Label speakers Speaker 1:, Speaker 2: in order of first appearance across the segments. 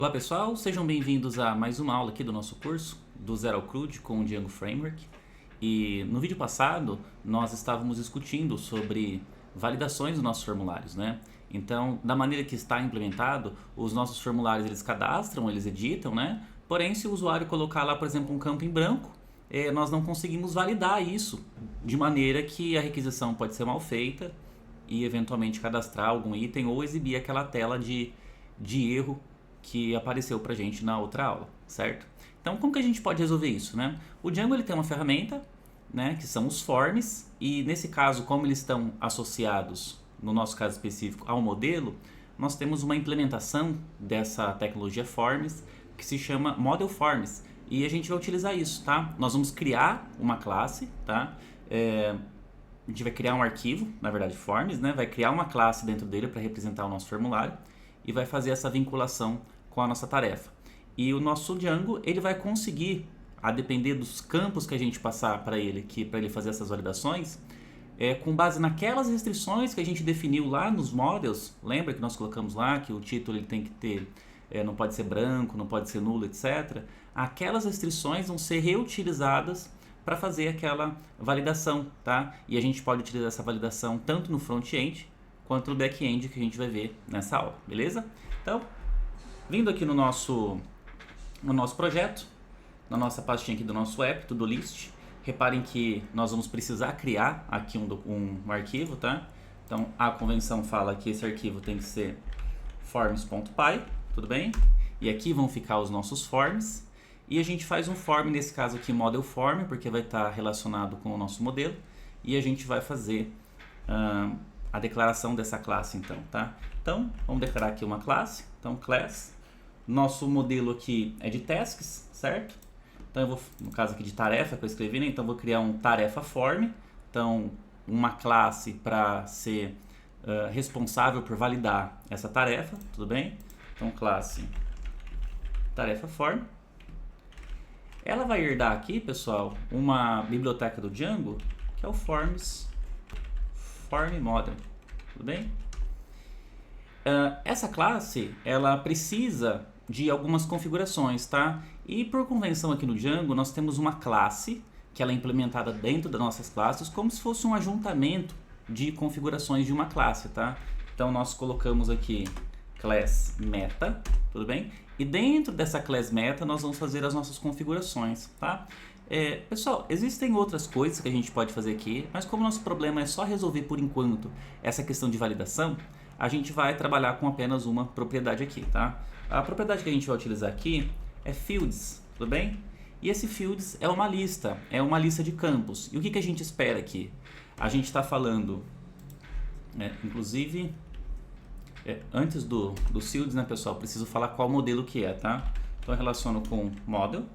Speaker 1: Olá pessoal, sejam bem-vindos a mais uma aula aqui do nosso curso do Zero ao CRUD com o Django Framework. E no vídeo passado nós estávamos discutindo sobre validações dos nossos formulários, né? Então, da maneira que está implementado, os nossos formulários eles cadastram, eles editam, né? Porém, se o usuário colocar lá, por exemplo, um campo em branco, nós não conseguimos validar isso de maneira que a requisição pode ser mal feita e eventualmente cadastrar algum item ou exibir aquela tela de erro que apareceu pra gente na outra aula, certo? Então, como que a gente pode resolver isso, né? O Django ele tem uma ferramenta, né, que são os forms, e nesse caso, como eles estão associados, no nosso caso específico, ao modelo, nós temos uma implementação dessa tecnologia forms que se chama Model Forms, e a gente vai utilizar isso, tá? Nós vamos criar uma classe, tá? A gente vai criar um arquivo, na verdade forms, né? Vai criar uma classe dentro dele para representar o nosso formulário e vai fazer essa vinculação com a nossa tarefa. E o nosso Django, ele vai conseguir, a depender dos campos que a gente passar para ele, para ele fazer essas validações, com base naquelas restrições que a gente definiu lá nos models, lembra que nós colocamos lá que o título ele tem que ter, não pode ser branco, não pode ser nulo, etc. Aquelas restrições vão ser reutilizadas para fazer aquela validação, tá? E a gente pode utilizar essa validação tanto no front-end quanto no back-end que a gente vai ver nessa aula, beleza? Então, vindo aqui no nosso projeto, na nossa pastinha aqui do nosso app, to-do list, reparem que nós vamos precisar criar aqui um arquivo, tá? Então, a convenção fala que esse arquivo tem que ser forms.py, tudo bem? E aqui vão ficar os nossos forms, e a gente faz um form, nesse caso aqui, model form, porque vai estar relacionado com o nosso modelo, e a gente vai fazer a declaração dessa classe então, tá? Então, vamos declarar aqui uma classe, então class, nosso modelo aqui é de tasks, certo? Então eu vou, no caso aqui de tarefa que eu escrevi, né? Então eu vou criar um tarefa form, então uma classe para ser responsável por validar essa tarefa, tudo bem? Então classe tarefa form. Ela vai herdar aqui, pessoal, uma biblioteca do Django, que é o forms form model, tudo bem? Essa classe, ela precisa de algumas configurações, tá? E por convenção aqui no Django, nós temos uma classe, que ela é implementada dentro das nossas classes, como se fosse um ajuntamento de configurações de uma classe, tá? Então nós colocamos aqui class meta, tudo bem? E dentro dessa class meta, nós vamos fazer as nossas configurações, tá? Pessoal, existem outras coisas que a gente pode fazer aqui, mas como nosso problema é só resolver por enquanto essa questão de validação, a gente vai trabalhar com apenas uma propriedade aqui, tá? A propriedade que a gente vai utilizar aqui é fields, tudo bem? E esse fields é uma lista de campos. E o que a gente espera aqui? A gente está falando, inclusive, antes do fields, né, pessoal, preciso falar qual modelo que é, tá? Então eu relaciono com model.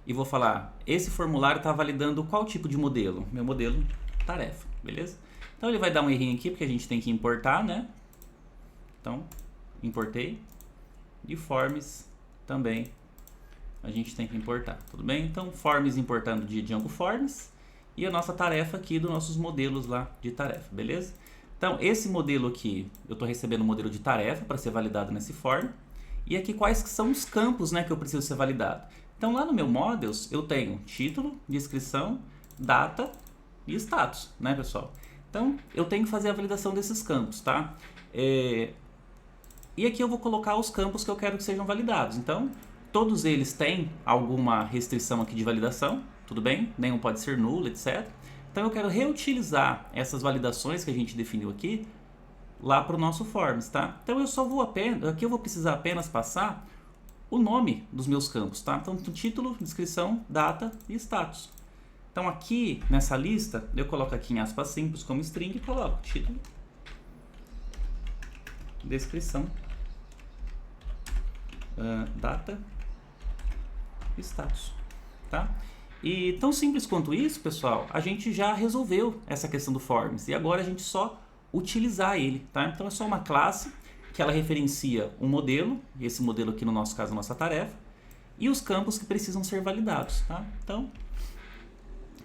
Speaker 1: E vou falar, esse formulário está validando qual tipo de modelo? Meu modelo tarefa, beleza? Então ele vai dar um errinho aqui, porque a gente tem que importar, né? Então, importei. E forms também a gente tem que importar, tudo bem? Então, forms importando de Django Forms. E a nossa tarefa aqui dos nossos modelos lá de tarefa, beleza? Então, esse modelo aqui, eu estou recebendo o modelo de tarefa para ser validado nesse form. E aqui quais que são os campos, né, que eu preciso ser validado. Então lá no meu models eu tenho título, descrição, data e status, né, pessoal? Então eu tenho que fazer a validação desses campos, tá? E aqui eu vou colocar os campos que eu quero que sejam validados. Então todos eles têm alguma restrição aqui de validação, tudo bem? Nenhum pode ser nulo, etc. Então eu quero reutilizar essas validações que a gente definiu aqui lá para o nosso forms, tá? Então eu só vou aqui eu vou precisar apenas passar o nome dos meus campos, tá? Então, título, descrição, data e status. Então, aqui nessa lista, eu coloco aqui em aspas simples como string e coloco título, descrição, data e status, tá? E tão simples quanto isso, pessoal, a gente já resolveu essa questão do forms e agora a gente só utilizar ele, tá? Então, é só uma classe que ela referencia um modelo, e esse modelo aqui no nosso caso é a nossa tarefa, e os campos que precisam ser validados, tá? Então,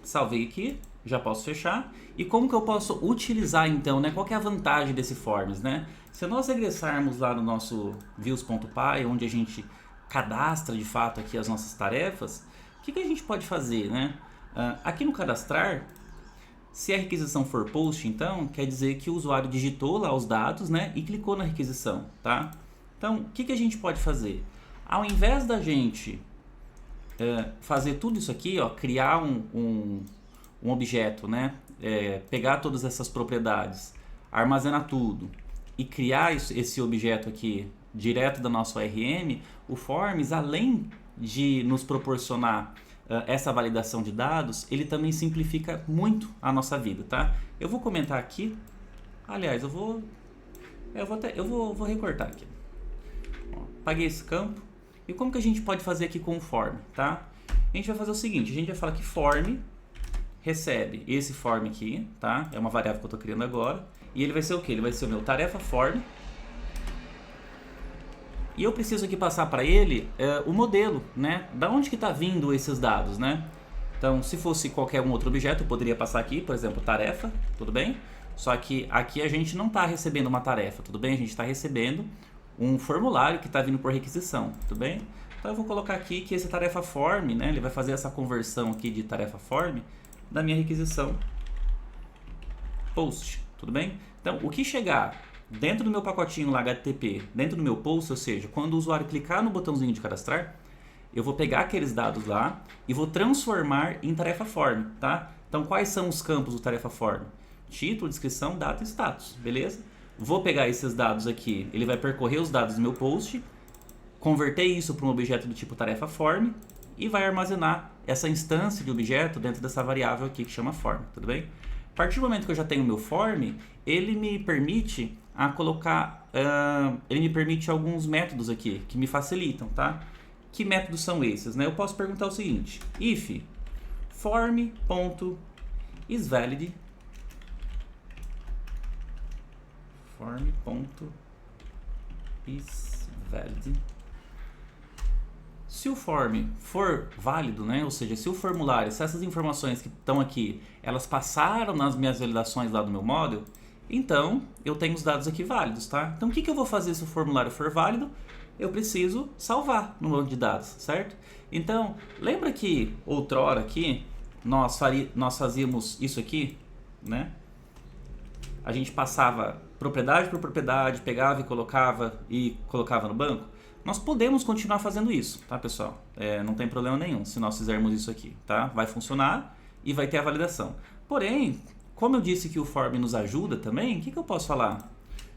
Speaker 1: salvei aqui, já posso fechar. E como que eu posso utilizar então, né? Qual que é a vantagem desse forms, né? se nós regressarmos lá no nosso views.py, onde a gente cadastra de fato aqui as nossas tarefas, o que a gente pode fazer, né? Aqui no cadastrar, se a requisição for post, então, quer dizer que o usuário digitou lá os dados, né, e clicou na requisição, tá? Então, o que a gente pode fazer? Ao invés da gente fazer tudo isso aqui, ó, criar um objeto, né, pegar todas essas propriedades, armazenar tudo e criar esse objeto aqui direto da nossa ORM, o Forms, além de nos proporcionar essa validação de dados, ele também simplifica muito a nossa vida, tá? Eu vou comentar aqui, aliás, eu vou recortar aqui. Ó, apaguei esse campo. E como que a gente pode fazer aqui com o form, tá? A gente vai fazer o seguinte, a gente vai falar que form recebe esse form aqui, tá? É uma variável que eu estou criando agora. E ele vai ser o quê? Ele vai ser o meu tarefa form. E eu preciso aqui passar para ele o modelo, né? Da onde que está vindo esses dados, né? Então, se fosse qualquer um outro objeto, eu poderia passar aqui, por exemplo, tarefa, tudo bem? Só que aqui a gente não está recebendo uma tarefa, tudo bem? A gente está recebendo um formulário que está vindo por requisição, tudo bem? Então eu vou colocar aqui que esse tarefa form, né? Ele vai fazer essa conversão aqui de tarefa form da minha requisição post, tudo bem? Então, o que chegar dentro do meu pacotinho lá HTTP, dentro do meu post, ou seja, quando o usuário clicar no botãozinho de cadastrar, eu vou pegar aqueles dados lá e vou transformar em tarefa form, tá? Então, quais são os campos do tarefa form? Título, descrição, data e status, beleza? Vou pegar esses dados aqui, ele vai percorrer os dados do meu post, converter isso para um objeto do tipo tarefa form e vai armazenar essa instância de objeto dentro dessa variável aqui que chama form, tudo bem? A partir do momento que eu já tenho o meu form, ele me permite alguns métodos aqui que me facilitam, tá? Que métodos são esses, né? Eu posso perguntar o seguinte: if form.isValid se o form for válido, né? Ou seja, se o formulário, se essas informações que estão aqui, elas passaram nas minhas validações lá do meu model, então eu tenho os dados aqui válidos, tá? Então o que eu vou fazer se o formulário for válido? Eu preciso salvar no banco de dados, certo? Então, lembra que outrora aqui nós fazíamos isso aqui, né? A gente passava propriedade por propriedade, pegava e colocava no banco. Nós podemos continuar fazendo isso, tá, pessoal? Não tem problema nenhum se nós fizermos isso aqui, tá? Vai funcionar e vai ter a validação. Porém, como eu disse que o form nos ajuda também, o que eu posso falar?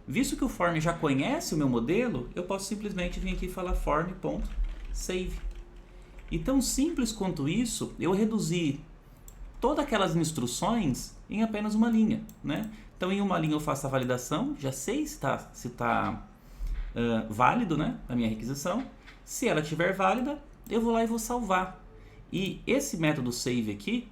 Speaker 1: Visto que o form já conhece o meu modelo, eu posso simplesmente vir aqui e falar form.save. E tão simples quanto isso, eu reduzi todas aquelas instruções em apenas uma linha, né? Então, em uma linha eu faço a validação, já sei se está válido, né, a minha requisição. Se ela estiver válida, eu vou lá e vou salvar. E esse método save aqui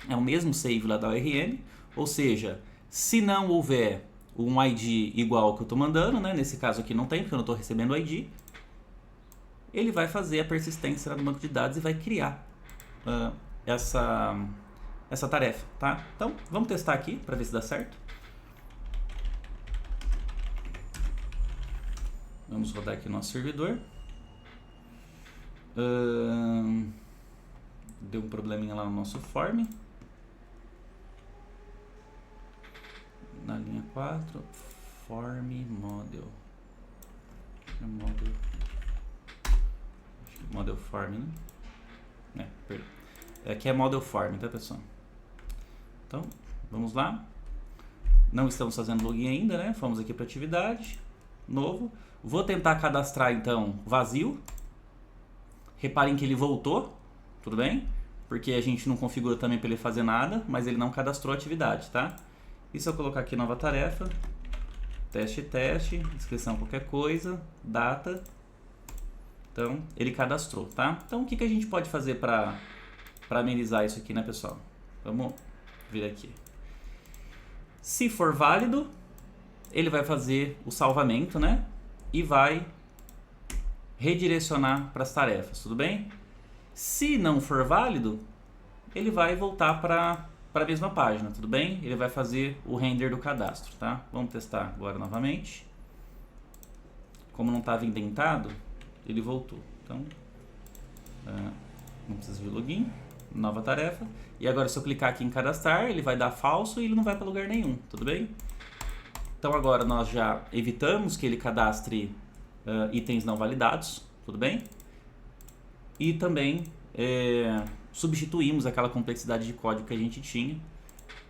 Speaker 1: é o mesmo save lá da ORM, ou seja, se não houver um ID igual ao que eu estou mandando, né, nesse caso aqui não tem, porque eu não estou recebendo o ID, ele vai fazer a persistência lá no banco de dados e vai criar essa tarefa, tá? Então, vamos testar aqui para ver se dá certo. Vamos rodar aqui o nosso servidor. Deu um probleminha lá no nosso form. Na linha 4, form model. Model form, né? Perdão. Aqui é model form, tá, pessoal? Então, vamos lá. Não estamos fazendo login ainda, né? Fomos aqui para atividade, novo. Vou tentar cadastrar, então, vazio. Reparem que ele voltou, tudo bem? Porque a gente não configura também para ele fazer nada, mas ele não cadastrou a atividade, tá? E se eu colocar aqui nova tarefa, teste, descrição qualquer coisa, data, então ele cadastrou, tá? Então o que a gente pode fazer para amenizar isso aqui, né, pessoal? Vamos vir aqui. Se for válido, ele vai fazer o salvamento, né? E vai redirecionar para as tarefas, tudo bem? Se não for válido, ele vai voltar para a mesma página, tudo bem? Ele vai fazer o render do cadastro, tá? Vamos testar agora novamente. como não estava indentado, ele voltou. Então, não precisa de login, nova tarefa. E agora se eu clicar aqui em cadastrar, ele vai dar falso e ele não vai para lugar nenhum, tudo bem? Então agora nós já evitamos que ele cadastre itens não validados, tudo bem? E também substituímos aquela complexidade de código que a gente tinha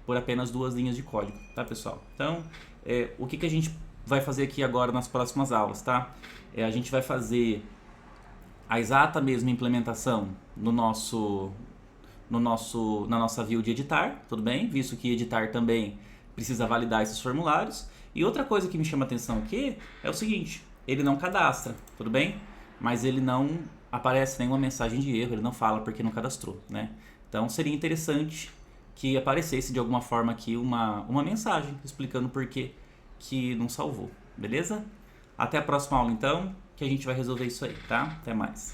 Speaker 1: por apenas 2 linhas de código, tá, pessoal? Então, o que a gente vai fazer aqui agora nas próximas aulas, tá? A gente vai fazer a exata mesma implementação na nossa view de editar, tudo bem? Visto que editar também precisa validar esses formulários. E outra coisa que me chama a atenção aqui é o seguinte, ele não cadastra, tudo bem? Mas ele não aparece nenhuma mensagem de erro, ele não fala porque não cadastrou, né? Então seria interessante que aparecesse de alguma forma aqui uma mensagem explicando por que não salvou, beleza? Até a próxima aula então, que a gente vai resolver isso aí, tá? Até mais.